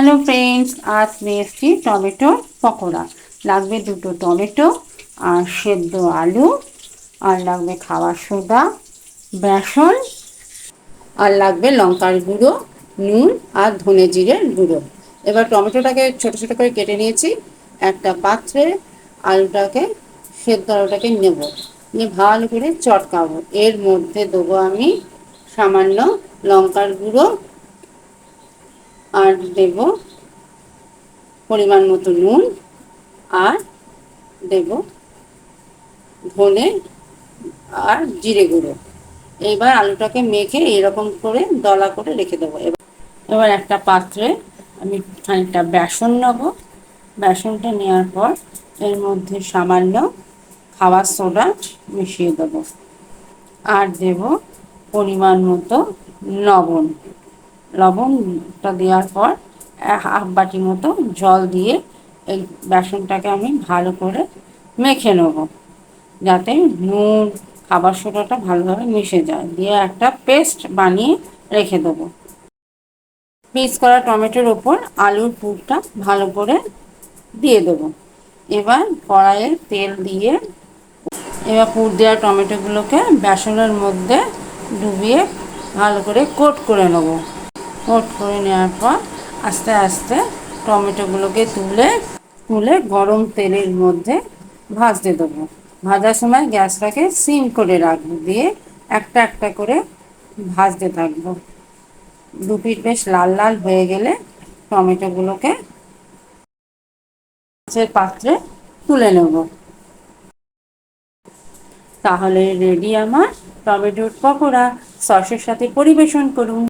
Hello friends, আজ নিয়ে এসেছি টমেটো পকোড়া। লাগবে দুটো টমেটো আর সেদ্ধ আলু, আর লাগবে খাবার সোডা, বেসন, আর লাগবে লঙ্কার গুঁড়ো, নুন আর ধনে জিরের গুঁড়ো। এবার টমেটোটাকে ছোট ছোট করে কেটে নিয়েছি। একটা পাত্রে আলুটাকে, সেদ্ধ আলুটাকে নেব, নিয়ে ভালো করে চটকাবো। এর মধ্যে দেবো আমি সামান্য লঙ্কার গুঁড়ো, আর দেব পরিমাণ মতো নুন, আর দেব ধনে আর জিরে গুঁড়ো। এইবার আলুটাকে মেখে এরকম করে দলা করে রেখে দেবো। এবার একটা পাত্রে আমি খানিকটা বেসন নেব। বেসনটা নেওয়ার পর এর মধ্যে সামান্য খাবার সোডা মিশিয়ে দেবো, আর দেব পরিমাণ মতো লবণ। লবণটা দেওয়ার পর হাফ বাটি মতো জল দিয়ে এই বেসনটাকে আমি ভালো করে মেখে নেব, যাতে নুন খাবার সোডাটা ভালোভাবে মিশে যায়। দিয়ে একটা পেস্ট বানিয়ে রেখে দেবো। পিস করা টমেটোর ওপর আলুর পুরটা ভালো করে দিয়ে দেবো। এবার কড়াইয়ে তেল দিয়ে এবার পুর দেওয়া টমেটোগুলোকে বেসনের মধ্যে ডুবিয়ে ভালো করে কোট করে নেবো। কোট করে নেওয়ার পর আস্তে আস্তে টমেটোগুলোকে তুলে তুলে গরম তেলের মধ্যে ভাজতে দেবো। ভাজার সময় গ্যাসটাকে সিম করে রাখবো, দিয়ে একটা একটা করে ভাজতে থাকবো। দু পিঠ বেশ লাল লাল হয়ে গেলে টমেটোগুলোকে মাছের পাত্রে তুলে নেব। তাহলে রেডি আমার টমেটোর পকোড়া। সসের সাথে পরিবেশন করুন।